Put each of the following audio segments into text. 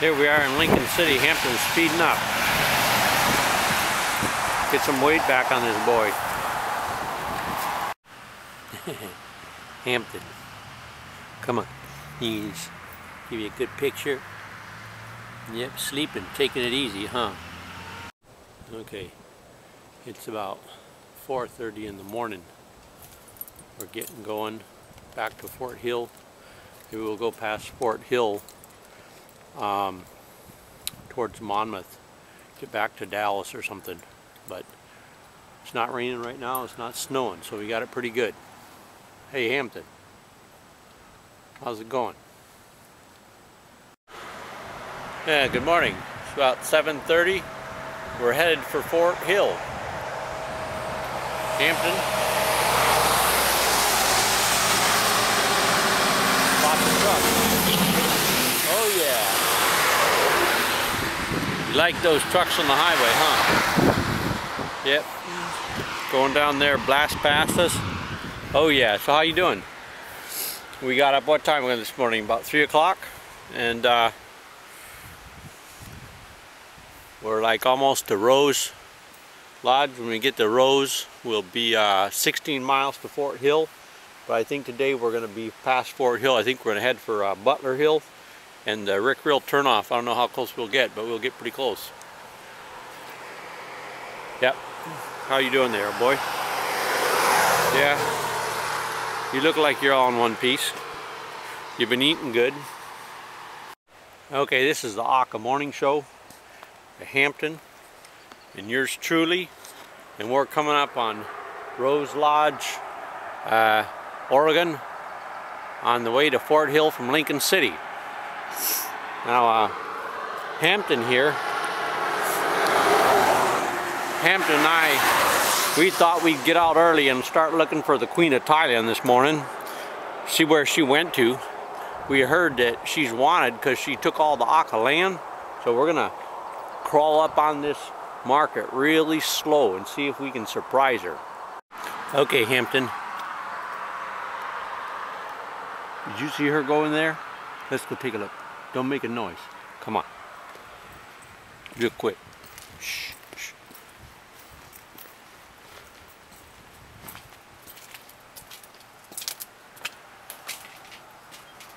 Here we are in Lincoln City. Hampton's speeding up. Get some weight back on this boy. Hampton. Come on. He's give you a good picture. Yep, sleeping, taking it easy, huh? Okay. It's about 4:30 in the morning. We're getting going back to Fort Hill. Maybe we'll go past Fort Hill towards Monmouth, get back to Dallas or something. But it's not raining right now, it's not snowing, so we got it pretty good. Hey Hampton, how's it going? Yeah, good morning. It's about 7:30. We're headed for Fort Hill. Hampton. Lots of trucks. Oh yeah. You like those trucks on the highway, huh? Yep. Going down there, blast past us. Oh yeah. So how you doing? We got up what time this morning? About 3 o'clock, and we're like almost to Rose Lodge. When we get to Rose, we'll be 16 miles to Fort Hill. But I think today we're going to be past Fort Hill. I think we're going to head for Butler Hill and the Rick Rill turnoff. I don't know how close we'll get, but we'll get pretty close. Yep. How you doing there, boy? Yeah. You look like you're all in one piece. You've been eating good. Okay, this is the Aka Morning Show. Hampton and yours truly, and we're coming up on Rose Lodge, Oregon, on the way to Fort Hill from Lincoln City. Now Hampton here, Hampton and I, we thought we'd get out early and start looking for the Queen of Thailand this morning, see where she went to. We heard that she's wanted because she took all the Aka land, so we're gonna crawl up on this market really slow and see if we can surprise her. Okay, Hampton. Did you see her go in there? Let's go take a look. Don't make a noise. Come on. Real quick. Shh, shh.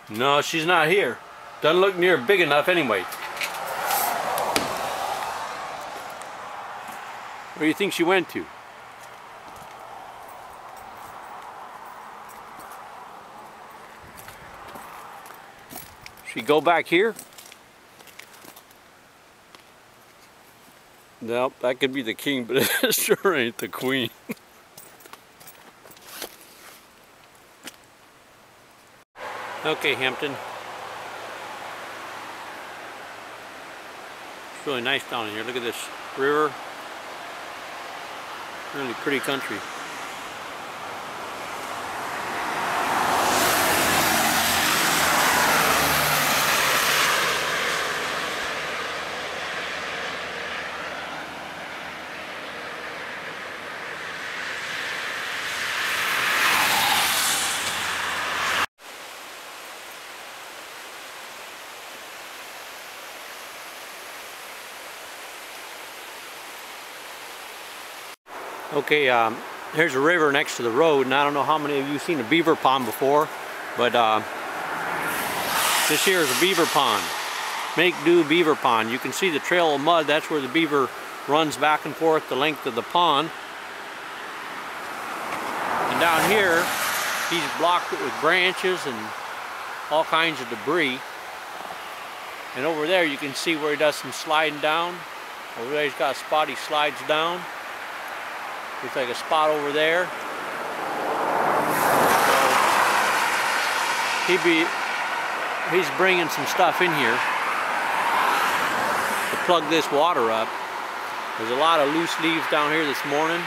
No, she's not here. Doesn't look near big enough anyway. Where do you think she went to? She go back here? Nope, that could be the king, but it sure ain't the queen. Okay, Hampton. It's really nice down here. Look at this river. Really pretty country. Okay, here's a river next to the road, and I don't know how many of you have seen a beaver pond before, but this here is a beaver pond. Make do beaver pond. You can see the trail of mud. That's where the beaver runs back and forth the length of the pond. And down here, he's blocked it with branches and all kinds of debris. And over there, you can see where he does some sliding down. Over there, he's got a spot he slides down. Looks like a spot over there. So he's bringing some stuff in here to plug this water up. There's a lot of loose leaves down here this morning.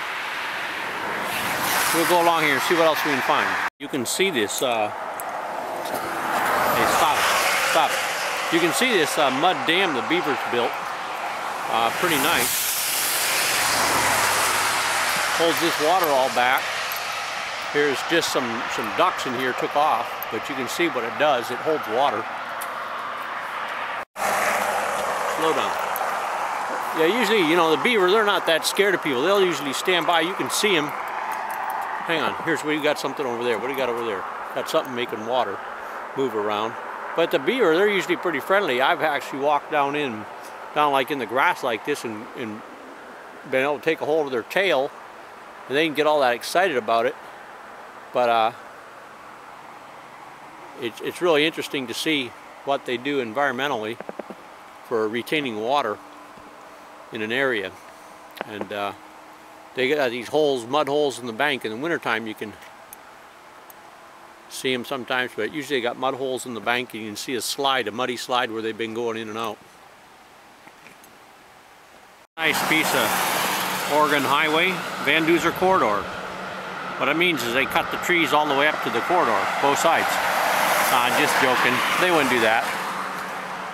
We'll go along here and see what else we can find. You can see this. Hey, stop it! Stop it! You can see this mud dam the beavers built. Pretty nice. Holds this water all back. Here's just some ducks in here took off, but you can see what it does. It holds water. slow down. Yeah, usually, you know, the beaver, they're not that scared of people. They'll usually stand by. You can see them. Hang on, here's where you got something over there. What do you got over there? Got something making water move around. But the beaver, they're usually pretty friendly. I've actually walked down like in the grass like this and been able to take a hold of their tail, and they can get all that excited about it. But it's really interesting to see what they do environmentally for retaining water in an area. And they got these holes, mud holes in the bank. In the wintertime you can see them sometimes, but usually they got mud holes in the bank, and you can see a slide, a muddy slide where they've been going in and out. Nice piece of Oregon Highway, Van Duzer corridor. What it means is they cut the trees all the way up to the corridor, both sides. Just joking, they wouldn't do that.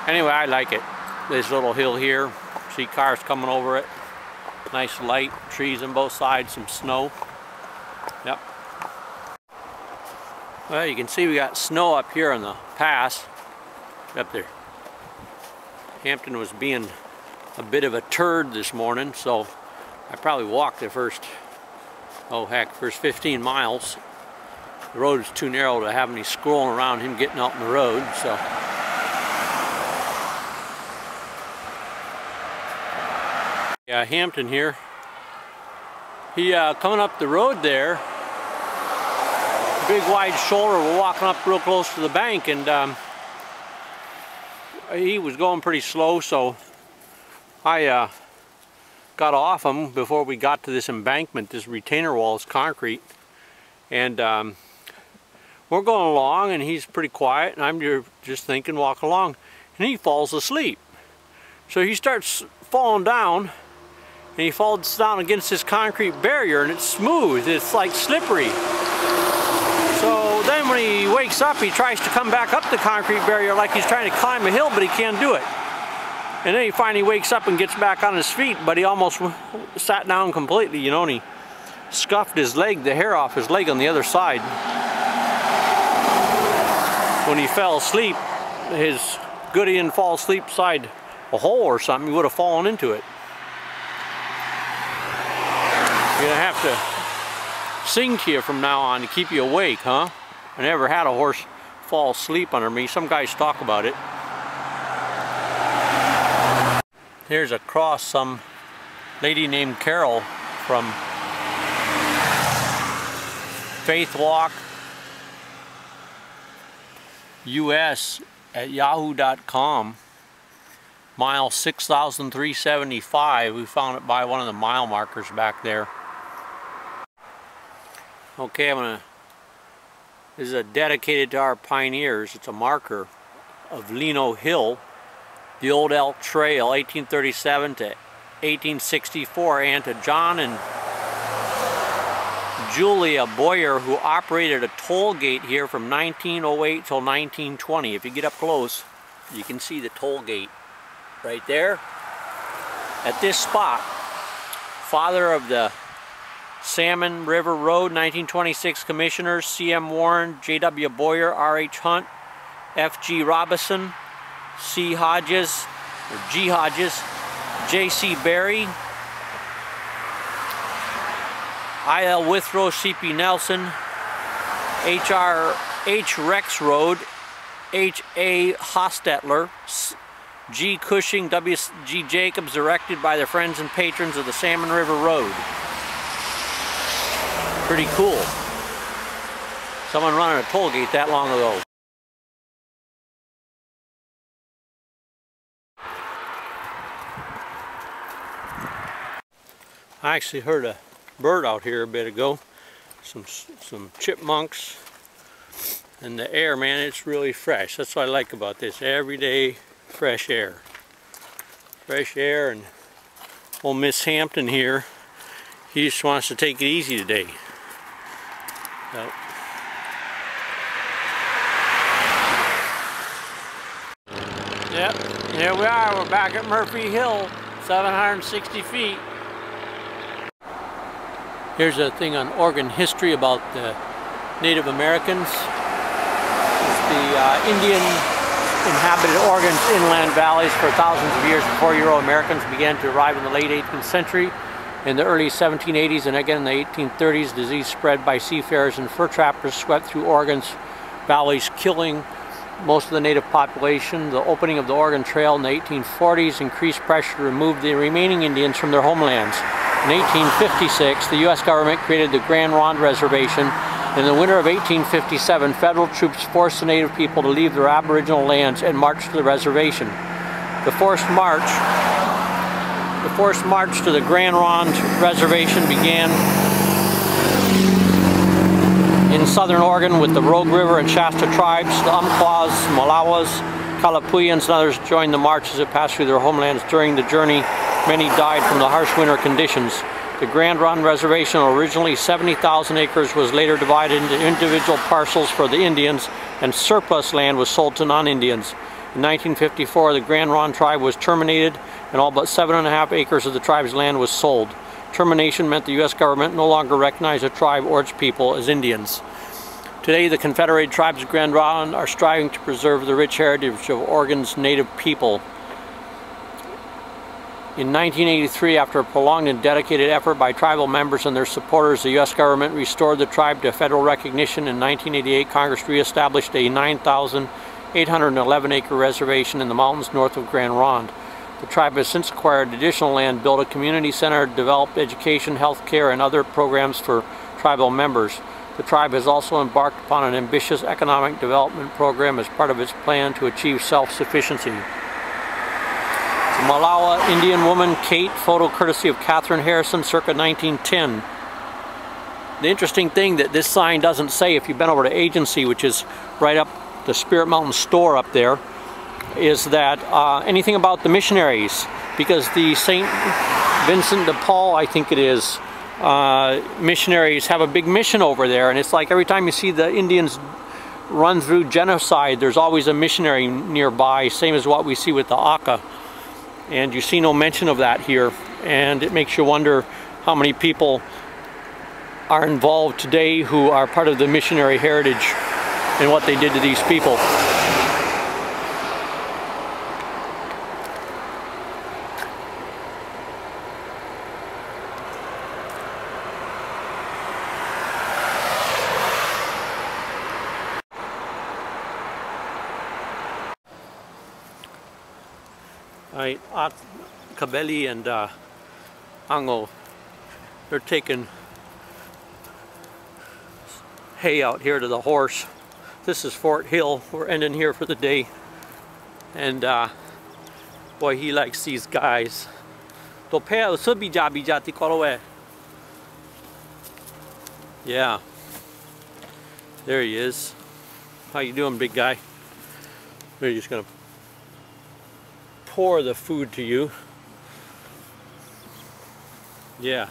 Anyway, I like it. This little hill here, see cars coming over it. Nice light, trees on both sides, some snow. Yep. Well, you can see we got snow up here on the pass. Up there. Hampton was being a bit of a turd this morning, so I probably walked the first 15 miles. The road is too narrow to have any scrolling around him getting out on the road, so. Yeah, Hampton here. He coming up the road there, big wide shoulder, we're walking up real close to the bank, and he was going pretty slow, so I got off him before we got to this embankment. This retainer wall is concrete, and we're going along, and he's pretty quiet, and I'm just thinking, walk along, and he falls asleep. So he starts falling down, and he falls down against this concrete barrier, and it's smooth, it's like slippery. So then when he wakes up, he tries to come back up the concrete barrier like he's trying to climb a hill, but he can't do it. And then he finally wakes up and gets back on his feet, but he almost sat down completely, you know, and he scuffed his leg, the hair off his leg on the other side. When he fell asleep, his good he didn't fall asleep beside a hole or something, he would have fallen into it. You're gonna have to sing to you from now on to keep you awake, huh? I never had a horse fall asleep under me. Some guys talk about it. Here's across some lady named Carol from Faith Walk US at yahoo.com. Mile 6,375. We found it by one of the mile markers back there. Okay, this is dedicated to our pioneers. It's a marker of Lino Hill, the Old Elk Trail, 1837 to 1864, and to John and Julia Boyer, who operated a toll gate here from 1908 till 1920. If you get up close, you can see the toll gate right there. At this spot, father of the Salmon River Road, 1926 commissioners, C.M. Warren, J.W. Boyer, R.H. Hunt, F.G. Robinson, C. Hodges, or G. Hodges, J.C. Berry, I.L. Withrow, C.P. Nelson, H. Rex Road, H.A. Hostetler, G. Cushing, W.G. Jacobs, erected by the friends and patrons of the Salmon River Road. Pretty cool. Someone running a toll gate that long ago. I actually heard a bird out here a bit ago. Some chipmunks. And the air, man, it's really fresh. That's what I like about this. Everyday fresh air. Fresh air, and old Miss Hampton here, he just wants to take it easy today. So. Yep, here we are. We're back at Murphy Hill, 760 feet. Here's a thing on Oregon history about the Native Americans. It's the Indian inhabited Oregon's inland valleys for thousands of years before Euro-Americans began to arrive in the late 18th century. In the early 1780s and again in the 1830s, disease spread by seafarers and fur trappers swept through Oregon's valleys, killing most of the native population. The opening of the Oregon Trail in the 1840s increased pressure to remove the remaining Indians from their homelands. In 1856, the U.S. government created the Grand Ronde Reservation. In the winter of 1857, federal troops forced the native people to leave their aboriginal lands and march to the reservation. The forced march to the Grand Ronde Reservation began in southern Oregon with the Rogue River and Shasta tribes. The Umpqua, Malawas, Kalapuyans, and others joined the march as it passed through their homelands. During the journey, many died from the harsh winter conditions. The Grand Ronde Reservation, originally 70,000 acres, was later divided into individual parcels for the Indians, and surplus land was sold to non-Indians. In 1954, the Grand Ronde tribe was terminated, and all but 7.5 acres of the tribe's land was sold. Termination meant the U.S. government no longer recognized the tribe or its people as Indians. Today, the Confederated Tribes of Grand Ronde are striving to preserve the rich heritage of Oregon's native people. In 1983, after a prolonged and dedicated effort by tribal members and their supporters, the U.S. government restored the tribe to federal recognition. In 1988, Congress re-established a 9,811-acre reservation in the mountains north of Grand Ronde. The tribe has since acquired additional land, built a community center, developed education, health care, and other programs for tribal members. The tribe has also embarked upon an ambitious economic development program as part of its plan to achieve self-sufficiency. The Malawa Indian woman, Kate, photo courtesy of Catherine Harrison, circa 1910. The interesting thing that this sign doesn't say, if you've been over to Agency, which is right up the Spirit Mountain store up there, is that anything about the missionaries, because the St. Vincent de Paul, I think it is, missionaries have a big mission over there, and it's like every time you see the Indians run through genocide, there's always a missionary nearby, same as what we see with the Aka. And you see no mention of that here, and it makes you wonder how many people are involved today who are part of the missionary heritage and what they did to these people. Kabeli and Ango, they're taking hay out here to the horse. This is Fort Hill. We're ending here for the day, and boy, he likes these guys. Yeah, there he is. How you doing, big guy? We're just gonna pour the food to you. Yeah.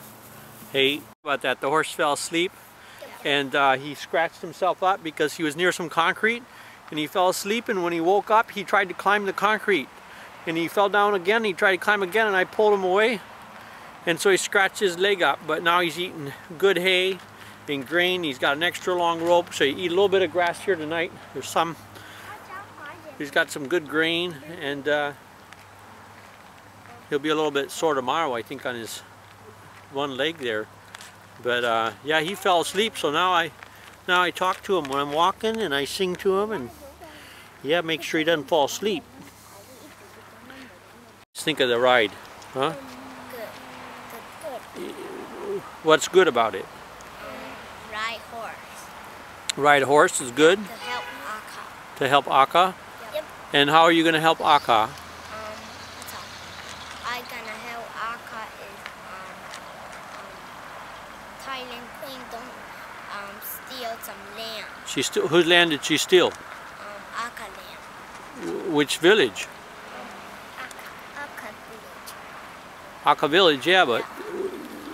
Hey, about that, the horse fell asleep, and he scratched himself up because he was near some concrete, and he fell asleep, and when he woke up, he tried to climb the concrete, and he fell down again, he tried to climb again, and I pulled him away, and so he scratched his leg up. But now he's eating good hay and grain. He's got an extra long rope, so you eat a little bit of grass here tonight. There's some. He's got some good grain, and he'll be a little bit sore tomorrow, I think, on his one leg there. But yeah, he fell asleep, so now I talk to him when I'm walking, and I sing to him, and yeah, make sure he doesn't fall asleep. Just think of the ride, huh? Good. What's good about it? Ride horse. Ride horse is good? To help Aka. To help Aka? Yep. And how are you going to help Aka? I'm gonna help Aka is Thailand Queen don't steal some land. Whose land did she steal? Aka land. Which village? Aka village. Aka village, yeah, but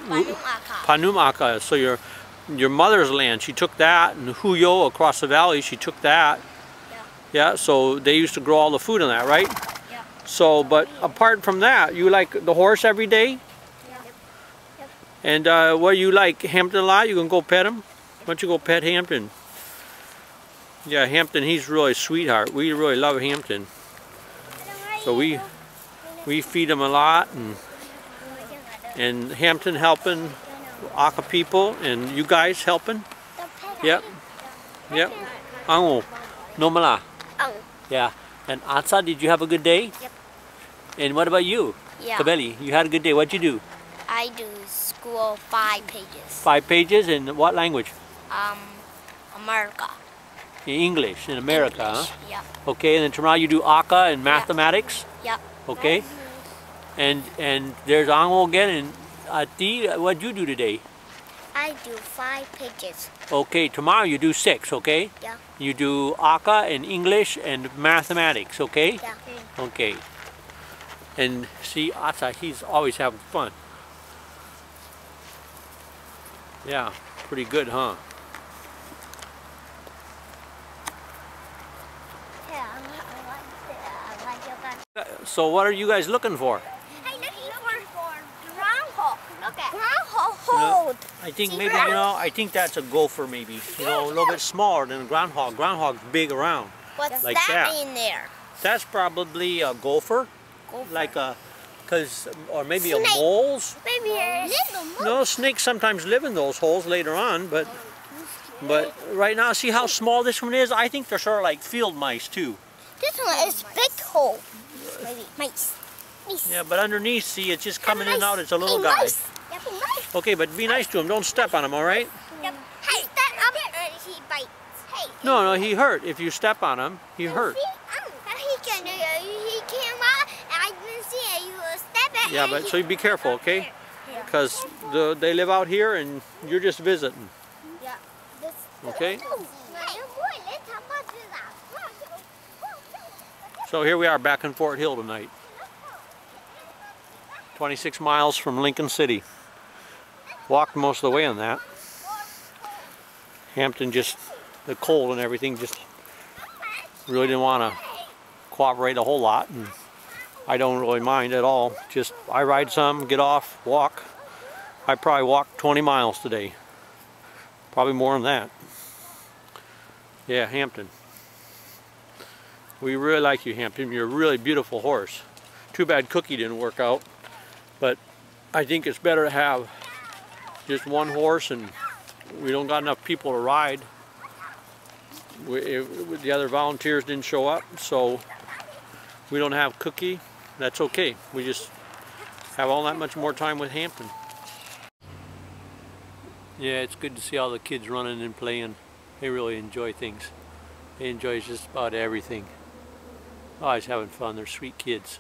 Panum Aka. Panum Aka. So your mother's land, she took that, and Huyo across the valley, she took that. Yeah. Yeah. So they used to grow all the food on that, right? Yeah. So, but apart from that, you like the horse every day? Yeah. Yep. And what do you like? Hampton a lot? You can go pet him? Why don't you go pet Hampton? Yeah, Hampton, he's really a sweetheart. We really love Hampton. So we feed him a lot, and Hampton helping Aka people, and you guys helping. Yep. Yep. Ango, nomala. Yeah. And Atsa, did you have a good day? Yep. And what about you? Yeah. Kabeli, you had a good day. What'd you do? I do school 5 pages. 5 pages in what language? America. In English, in America, English. huh? Yep. Okay, and then tomorrow you do Aka and mathematics? Yep. Okay. And there's Ango again, and Ati, what'd you do today? I do 5 pages. Okay, tomorrow you do 6, okay? Yeah. You do Aka and English and mathematics, okay? Yeah. Okay. And see, Asa, he's always having fun. Yeah, pretty good, huh? So what are you guys looking for? I'm looking for groundhog. Look at groundhog. I think maybe, I think that's a gopher maybe. A little bit smaller than a groundhog. Groundhog's big around. What's like that that. in there? That's probably a gopher. Like a, or maybe Snake. a moles. Maybe a little mouse. No, snakes sometimes live in those holes later on, but right now, see how small this one is? I think they're sort of like field mice too. This one is big hole. Maybe mice. Yeah, but underneath, see, it's just coming in and out. It's a little hey, guy. Mice. Yep, mice. Okay, but be nice to him. Don't step on him, all right? Yep. Hey, step up and he bites. Hey. No, he hurt. If you step on him, he hurt. He can walk, and I didn't see it. You will step it. Yeah, but so you be careful, okay? Because they live out here and you're just visiting. Yeah. Okay? So here we are back in Fort Hill tonight. 26 miles from Lincoln City. Walked most of the way on that. Hampton just, the cold and everything, just really didn't want to cooperate a whole lot, and I don't really mind at all. Just I ride some, get off, walk. I probably walked 20 miles today. Probably more than that. Yeah, Hampton. We really like you, Hampton. You're a really beautiful horse. Too bad Cookie didn't work out, but I think it's better to have just one horse, and we don't got enough people to ride. The other volunteers didn't show up, so we don't have Cookie. That's okay. We just have all that much more time with Hampton. Yeah, it's good to see all the kids running and playing. They really enjoy things. They enjoy just about everything. Always having fun. They're sweet kids.